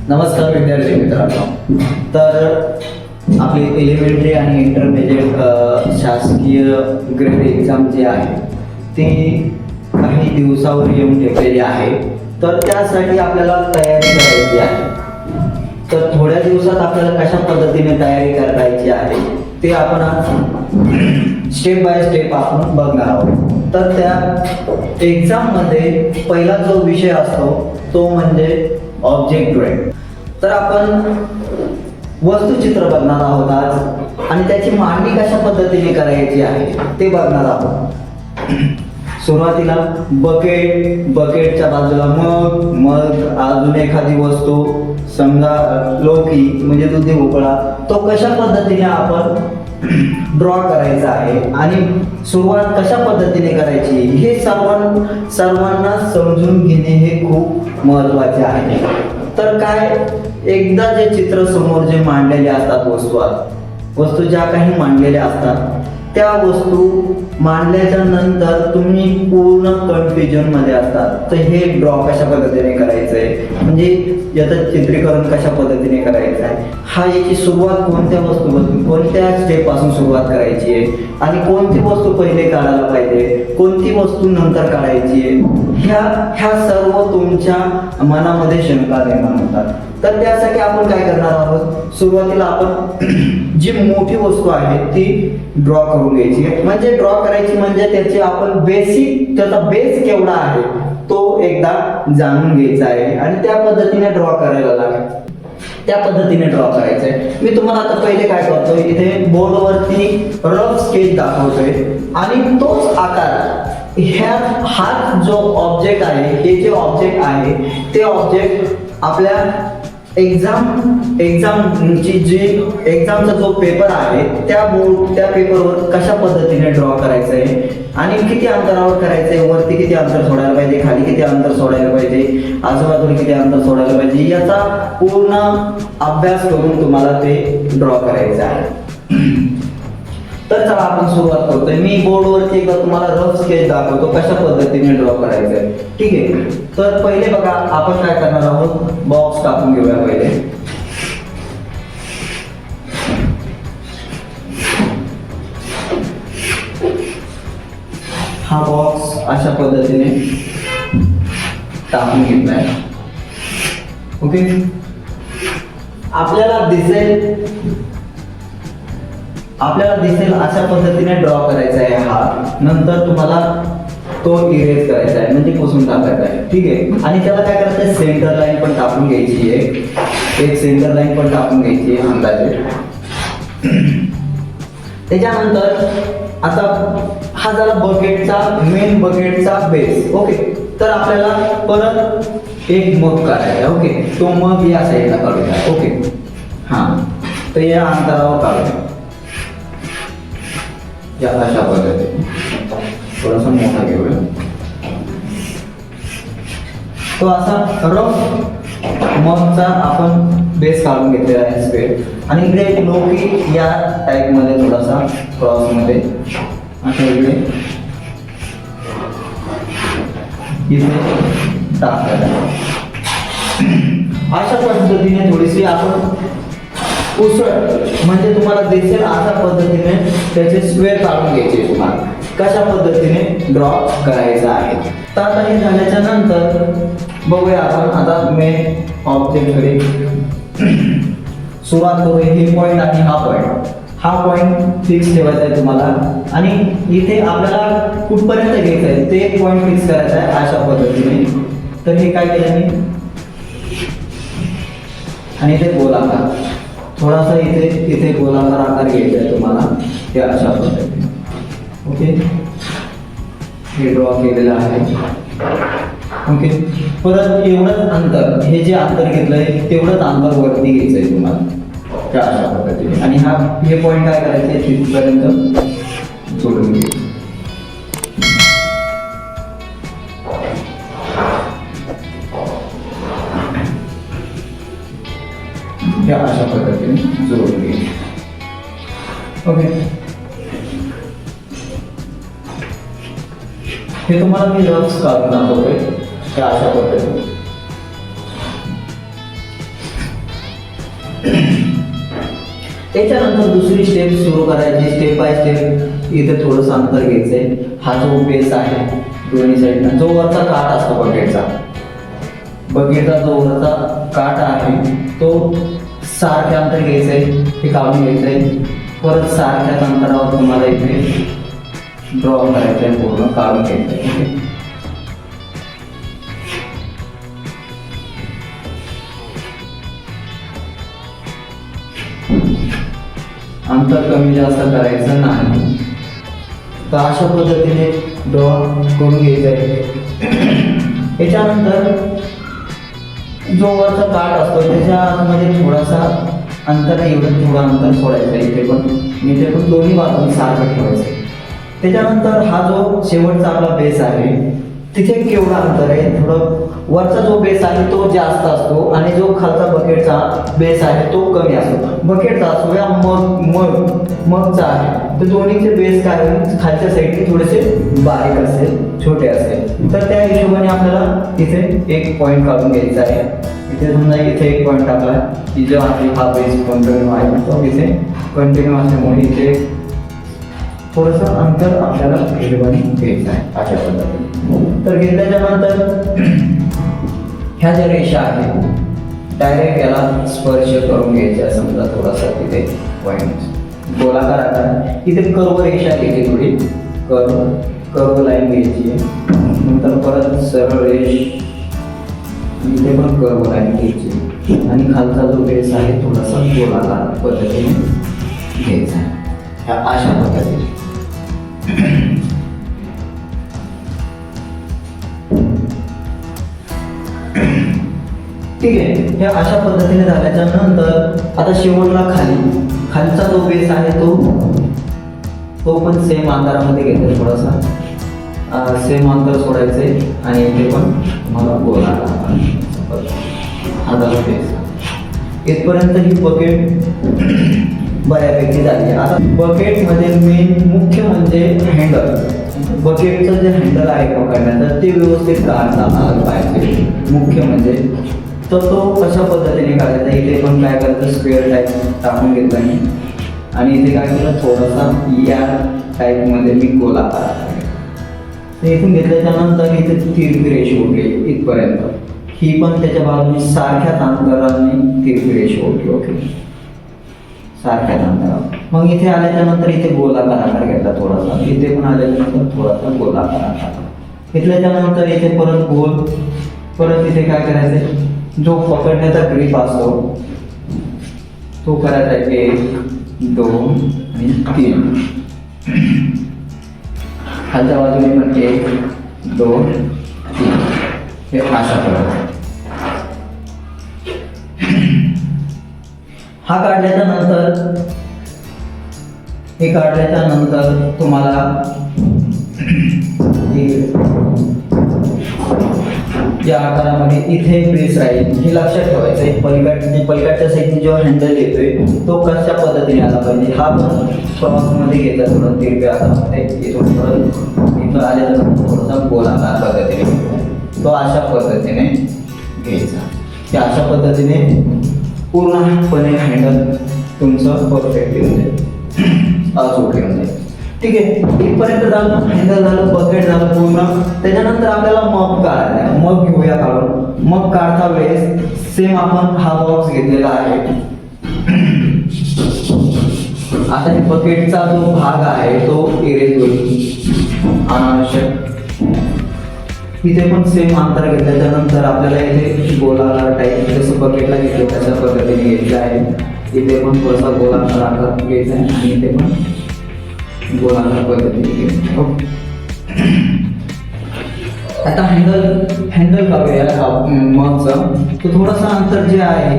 नमस्कार विद्यार्थी मित्रांनो. तर आपली एलिमेंटरी आणि इंटरमिजिएट शासकीय ग्रेड एक्झाम जी आहे ती काही दिवसावर येऊन ठेवलेली आहे. तर त्यासाठी आपल्याला तयारी करायची आहे. तर थोड्या दिवसात आपल्याला कशा पद्धतीने तयारी करायची आहे ते आपण आज स्टेप बाय स्टेप आपण बघणार आहोत. तर त्या एक्झाममध्ये पहिला जो विषय असतो तो म्हणजे ऑब्जेक्ट ड्रॉइंग. तर आपण वस्तुचित्र बघणार आहोत आज आणि त्याची मांडणी कशा पद्धतीने करायची आहे ते बघणार आहोत. सुरुवातीला बकेटच्या बाजूला मग अजून एखादी वस्तू, समजा लौकी म्हणजे दुधी भोपळा, तो कशा पद्धतीने आपण ड्रॉ करायचा आहे आणि सुरुवात कशा पद्धतीने करायची हे सर्वांना समजून घेणे हे खूप महत्त्वाचे आहे. तर काय, एकदा जे चित्र समोर जे मांडलेले असतात, वस्तू ज्या काही मांडलेल्या असतात त्या वस्तू मांडल्याच्या नंतर तुम्ही पूर्ण कन्फ्युजन मध्ये असतात. तर हे ड्रॉ कशा पद्धतीने करायचंय, म्हणजे याचं चित्रीकरण कशा पद्धतीने करायचं आहे, हा याची सुरुवात कोणत्या स्टेप पासून सुरुवात करायची आहे आणि कोणती वस्तू पहिले काढायला पाहिजे, कोणती वस्तू नंतर काढायची आहे, ह्या सर्व तुमच्या मनामध्ये शंका निर्माण होतात. तर त्यासाठी आपण काय करणार आहोत, सुरुवातीला आपण जी मोठी वस्तू आहे ती ड्रॉ करून घ्यायची. म्हणजे ड्रॉ करायची म्हणजे त्याची आपण त्याचा बेस केवढा आहे तो एकदा जाणून घ्यायचा आहे आणि त्या पद्धतीने ड्रॉ करायला लागेल. त्या पद्धतीने ड्रॉ करायचंय. मी तुम्हाला आता पहिले काय करतोय, इथे बोर्डवरती रफ स्केच दाखवतोय आणि तोच आकार हा जो ऑब्जेक्ट आहे, हे जे ऑब्जेक्ट आहे ते ऑब्जेक्ट आपल्या एक्झामचा जो पेपर आहे त्या पेपरवर कशा पद्धतीने ड्रॉ करायचंय आणि किती अंतरावर करायचंय, वरती किती अंतर सोडायला पाहिजे, खाली किती अंतर सोडायला पाहिजे, आजूबाजूला किती अंतर सोडायला पाहिजे, याचा पूर्ण अभ्यास करून तुम्हाला ते ड्रॉ करायचं आहे. तर चला आपण सुरुवात करतोय. मी बोर्डवरती एकदा तुम्हाला रफ स्केच दाखवतो कशा पद्धतीने ड्रॉ करायचंय. ठीक आहे. तर पहिले बघा, आपण काय करणार आहोत, बॉक्स टाकून घेऊया पहिले. हा बॉक्स अशा पद्धतीने टाकून घेतलाय. ओके. आपल्याला दिसेल अशा पद्धतीने ड्रॉ करायचा आहे हा. नंतर तुम्हाला तो इरेज करायचा आहे, म्हणजे पुसून टाकायचा आहे. ठीक आहे. आणि त्याला काय करायचं आहे, सेंटर लाईन पण टाकून घ्यायची आहे. एक सेंटर लाईन पण टाकून घ्यायची आहे अंदाजे. त्याच्यानंतर आता हा झाला मेन बकेटचा बेस. ओके. तर आपल्याला परत एक मग काढायचा. ओके. तो मग या साईडला काढूया. ओके. हा, तर या अंतरावर काढूया या अशा पद्धतीने. थोडासा मोठा घेऊया. तो असा रफ मगचा आपण बेस काढून घेतलेला आहे स्क्वेअर. आणि इकडे एक लौकी या टाइप मध्ये थोडासा क्रॉस मध्ये अशा इकडे टाकायला. अशा पद्धतीने थोडीशी आपण उसळ, म्हणजे तुम्हाला दिसेल अशा पद्धतीने त्याचे स्क्वेअर काढून घ्यायचे तुम्हाला कशा पद्धतीने ड्रॉ करायचा आहे. तर आता हे झाल्याच्या नंतर बघूया आपण आता मेन ऑब्जेक्ट कडे सुरुवात करूया. हे पॉइंट आणि हा पॉइंट फिक्स ठेवायचा आहे तुम्हाला आणि इथे आपल्याला कुठपर्यंत घ्यायचं आहे ते एक पॉइंट फिक्स करायचा आहे अशा पद्धतीने. तर हे काय केलं मी, आणि इथे गोलाकार थोडासा इथे गोलाकार आकार घ्यायचा आहे तुम्हाला, ते अशा पद्धतीने. ओके. हे ड्रॉ केलेलं आहे. ओके. परत एवढंच अंतर, हे जे अंतर घेतलंय तेवढंच अंतर वरती घ्यायचंय तुम्हाला त्या अशा पद्धतीने. आणि हे पॉइंट काय करायचे, तिथपर्यंत जोडून घ्यायचे. अशा पद्धतीने जोडून घ्यायचे. ओके. हे तुम्हाला मी रफ काढून दाखवतोय अशा पद्धतीने. त्याच्यानंतर दुसरी स्टेप सुरू करायची, स्टेप बाय स्टेप. इथे थोडंसं अंतर घ्यायचंय. हा जो बेस आहे दोन्ही साईडला, जो वरचा काठ असतो बकेटचा जो वरचा काठ आहे तो सारख्या अंतर घ्यायचंय, हे काढून घ्यायचंय. परत सारख्याच अंतरावर तुम्हाला इथे ड्रॉ करायचंय, पूर्ण काढून घ्यायचंय. अंतर कमी जास्त करायचं नाही. तर अशा पद्धतीने ड्रॉ करून घ्यायचं आहे. याच्यानंतर जो वरचा काठ असतो त्याच्या आतमध्ये थोडासा अंतर, एवढं थोडं अंतर सोडायचं आहे. इथे पण दोन्ही बाजूने सारखं ठेवायचं. त्याच्यानंतर हा जो शेवटचा आपला बेस आहे तिथे केवढा अंतर आहे, थोडं वरचा जो बेस आहे तो जास्त असतो आणि जो खालचा बकेटचा बेस आहे तो कमी असतो. बकेटचा असो या मगचा आहे, तर दोन्हीचे बेस काय होईल, खालच्या साईडने थोडेसे बारीक असेल, छोटे असेल. तर त्या हिशोबाने आपल्याला इथे एक पॉईंट काढून घ्यायचा आहे. इथे समजा इथे एक पॉईंट टाकला की जो आहे हा बेस कंटिन्यू आहे तो इथे कंटिन्यू असल्यामुळे इथे थोडंसं अंतर आपल्याला हिशोबाने घ्यायचं आहे अशा पद्धतीने. तर घेतल्याच्या नंतर ह्या ज्या रेषा आहेत डायरेक्ट याला स्पर्श करून घ्यायच्या. समजा थोडासा तिथे पॉईंट गोलाकार आकार, इथे कर्व रेषा घ्यायची, थोडी कर्व लाईन घ्यायची. नंतर परत सरळ रेष, इथे पण कर्व लाईन घ्यायची आणि खालचा जो बेस आहे थोडासा गोलाकार पद्धतीने घ्यायचा आहे. ह्या अशा पद्धतीने ठीक आहे. हे अशा पद्धतीने झाल्याच्या नंतर आता शेवटला खालचा जो बेस आहे तो पण सेम अंतरामध्ये घ्यायचा, थोडासा सेम अंतर सोडायचंय आणि इथे पण मला गोलाकार हा झाला बेस. इथपर्यंत ही बकेट बऱ्यापैकी झाली. आता बकेटमध्ये मेन मुख्य म्हणजे हँडल. बकेटचं जे हँडल आहे पकडण्याचं ते व्यवस्थित काढता आलं पाहिजे मुख्य म्हणजे. तर तो कशा पद्धतीने काढायचा, इथे पण काय करायचं, स्क्वेअर टाईप टाकून घेतला मी आणि इथे काय केलं, थोडासा या टाईपमध्ये मी गोलाकार इथून घेतल्याच्या नंतर इथे तिरपी रेष ओढली इथपर्यंत. ही पण त्याच्या बाजूने सारख्याच अंतराने तिरपी रेष ओढली. ओके, सारख्याच अंतरावर. मग इथे आल्याच्या नंतर इथे गोलाकार आकार घेतला थोडासा, इथे पण आल्याच्या नंतर थोडासा गोलाकार आकार घेतल्याच्या नंतर इथे परत गोल. परत इथे काय करायचं, जो पकडण्याचा ग्रीप असतो तो करायचा 1 2 आणि 3. खालच्या बाजूने पण 1 2 3 हे अशा प्रकारे. हा काढल्याच्या नंतर तुम्हाला या आकारामध्ये इथे ब्रेस राहील, हे लक्षात ठेवायचं आहे. पलीकडच्या साईडने जेव्हा हँडल येतोय तो कशा पद्धतीने आला पाहिजे, हा पण क्रॉसमध्ये घेतला थोडं तिरप्या हातामध्ये. इथून इथं आल्यानंतर थोडासा गोलाकार पद्धतीने घ्यायचा, तो अशा पद्धतीने घ्यायचा. की अशा पद्धतीने पूर्णपणे हँडल तुमचं परफेक्ट येऊन जाईल, अचूक येऊन जाईल. ठीक आहे, इथपर्यंत झालं, हँडल झालं, बकेट झालं पूर्ण. त्याच्यानंतर आपल्याला मग काढायचा आहे. मग घेऊया काढून. मग काढता वेळेस सेम आपण हा बॉक्स घेतलेला आहे. आता बकेटचा जो भाग आहे तो इरेज होईल अनावश्यक. इथे पण सेम अंतर घेतल्याच्या नंतर आपल्याला इथे गोलाकार टाईप जसं बकेटला घेतलं तशा पद्धतीने घ्यायचं आहे. इथे पण थोडासा गोलाकार आकार घ्यायचा आहे आणि इथे पण गोलाकार पद्धतीने घ्यायचं. आता हँडल काढूया मगचं. तर थोडासा अंतर जे आहे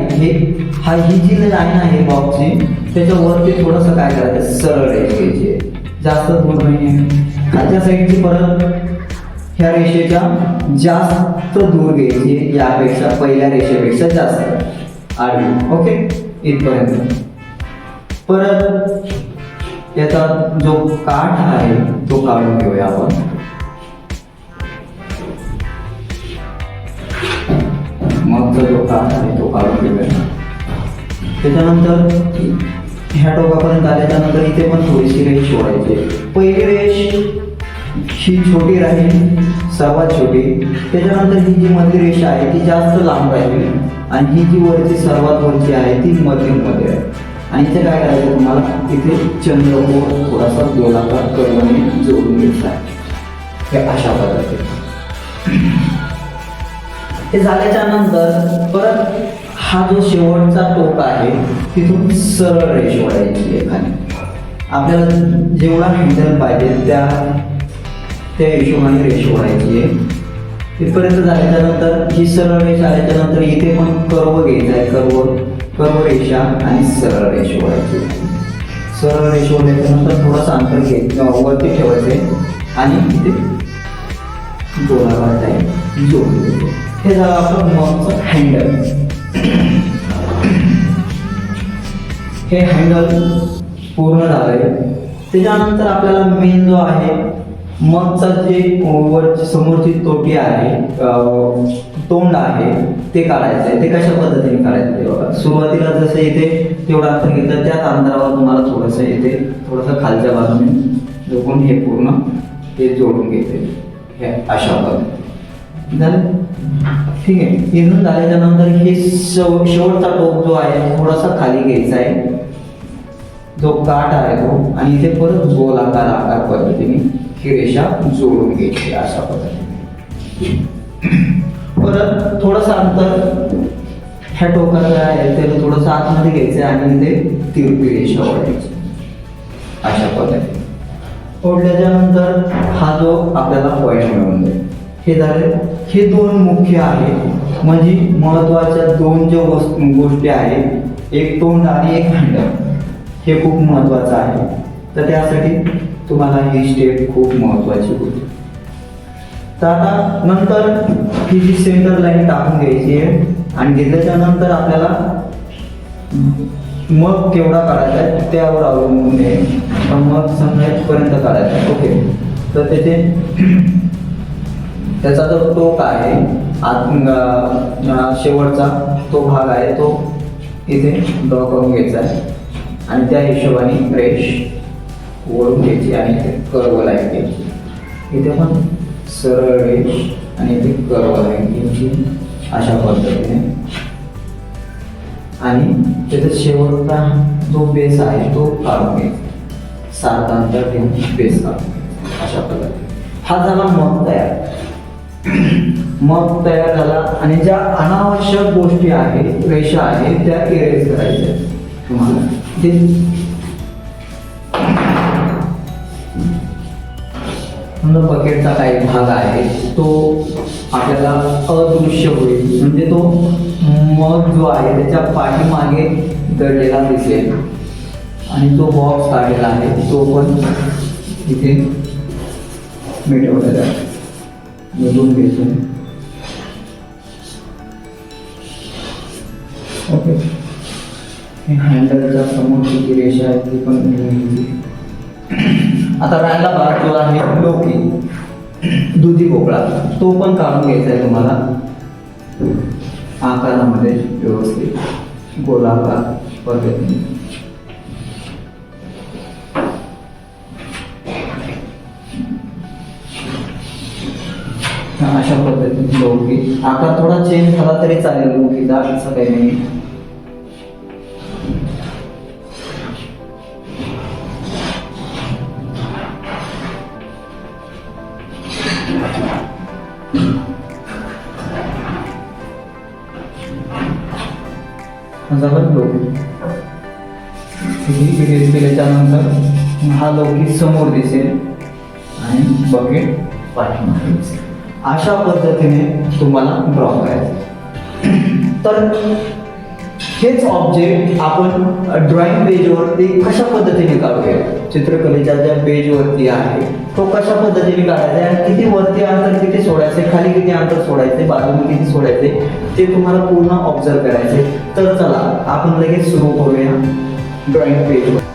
ही जी लाईन आहे बॉक्सची त्याच्यावरती थोडंसं काय करायचं, सरळ रेष घ्यायची, जास्त दूर नाही. खालच्या साईडची परत ह्या रेषेच्या जास्त दूर घ्यायची, यापेक्षा पहिल्या रेषेपेक्षा जास्त आडवी. ओके, इथपर्यंत. परत याचा जो काठ आहे तो काढून घेऊया आपण. मग जो काठ आहे तो काढून घेऊया. त्याच्यानंतर ह्या टोकापर्यंत आल्याच्यानंतर इथे पण थोडीशी रेष ओढायची. पहिली रेष ही छोटी राहील, सर्वात छोटी. त्याच्यानंतर ही जी मधली रेषा आहे ती जास्त लांब राहील आणि ही जी वरची सर्वात वरची आहे ती मध्यमध्ये आहे. आणि इथे काय करायचं तुम्हाला, इथे चंद्रकोर थोडासा गोलाकार कर्वने जोडून घ्यायचा आहे. हे अशा पद्धतीने हे झाल्याच्या नंतर परत हा जो शेवटचा टोक आहे तिथून सरळ रेष ओढायची आहे खाली. आपल्याला जेवढा हँडल पाहिजे त्या हिशोबाने रेष ओढायची आहे. तिथपर्यंत झाल्याच्या नंतर ही सरळ रेष आल्याच्या नंतर इथे पण कर्व घ्यायचा आहे. कर्व रेषा आणि सरळ रेष ओढायची. सरळ रेष ओढल्याच्या नंतर थोडंसं अंतर वरती ठेवायचे आणि इथे गोलाकार टाईप जोडून द्यायचं. हे झालं आपलं मगचं हँडल. हे हँडल पूर्ण झालंय. त्याच्यानंतर आपल्याला मेन जो आहे मगचा जे वरची समोरची तोटी आहे, तोंड आहे ते काढायचं आहे. ते कशा पद्धतीने काढायचं ते बघा. सुरुवातीला जसं इथे तेवढं अंतर घेतलं त्याच अंतरावर तुम्हाला थोडंसं इथे थोडंसं खालच्या बाजूने जोडून हे पूर्ण ते जोडून घेते. हे अशा पद्धतीने झालं. ठीक आहे. इथून झाल्याच्या नंतर हे शेवटचा टोक जो आहे थोडासा खाली घ्यायचा आहे, जो काठ आहे तो, आणि इथे परत गोलाकार पद्धतीने ही रेषा जोडून घ्यायची अशा पद्धतीने. परत थोडंसं अंतर ह्या टोकाचं आहे त्याला थोडंसं आतमध्ये घ्यायचं आणि इथे तिरपी रेषा ओढायची अशा पद्धतीने. ओढल्याच्या नंतर हा जो आपल्याला पॉईंट मिळून जाईल. हे झाले. हे दोन मुख्य आहेत, म्हणजे महत्वाच्या दोन ज्या गोष्टी आहेत, एक तोंड आणि एक हँडल. हे खूप महत्वाचं आहे. तर त्यासाठी तुम्हाला ही स्टेप खूप महत्वाची होती. तर आता नंतर ही जी सेंटर लाईन टाकून घ्यायची आहे आणि घेतल्याच्या नंतर आपल्याला मग केवढा काढायचा आहे त्यावर अवलंबून आहे. मग समजा इथपर्यंत काढायचा आहे. ओके. तर त्याचा जो टोक आहे शेवटचा तो भाग आहे तो इथे ड्रॉ करून घ्यायचा आहे आणि त्या हिशोबाने रेष ओढून घ्यायची आणि इथे कर्व लाईन घ्यायची. इथे पण सरळ रेष आणि इथे कर्व लाईन घ्यायची अशा पद्धतीने. आणि त्याचा शेवटचा जो बेस आहे तो काढून घ्यायचा. सारखा अंतर ठेवून बेस काढून घ्यायचा अशा पद्धतीने. हा झाला मग तयार. मग तयार झाला आणि ज्या अनावश्यक गोष्टी आहेत, रेषा आहेत, त्या इरेज करायच्या तुम्हाला. बकेटचा काही भाग आहे तो आपल्याला अदृश्य होईल, म्हणजे तो मग जो आहे त्याच्या पाठीमागे दडलेला दिसेल आणि तो बॉक्स काढलेला आहे तो पण इथे मिटवलेला आहे. मधून घ्यायचं. ओके. हँडलच्या समोरची जी रेषा आहे ती पण घ्यायची. आता राहिला भाग जो आहे डोकी, दुधी भोपळा, तो पण काढून घ्यायचा आहे तुम्हाला आकारामध्ये व्यवस्थित गोलाकार पद्धतीने. अशा पद्धतीने डोकी. आकार थोडा चेंज झाला तरी चालेल डोकीचा, असं काही नाही. केल्याच्या नंतर हा डोकी समोर दिसेल आणि बकेट पाठीमागे दिसेल. अशा पद्धतीने तुम्हाला ड्रॉ करायचं. तर हेच ऑब्जेक्ट आपण ड्रॉइंग पेजवरती कशा पद्धतीने काढूया, चित्रकलेच्या ज्या पेजवरती आहे तो कशा पद्धतीने काढायचा आहे, किती वरती अंतर किती सोडायचे, खाली किती अंतर सोडायचे, बाजूने किती सोडायचे ते तुम्हाला पूर्ण ऑब्झर्व करायचे. तर चला आपण लगेच सुरू करूया ड्रॉइंग पेजवर.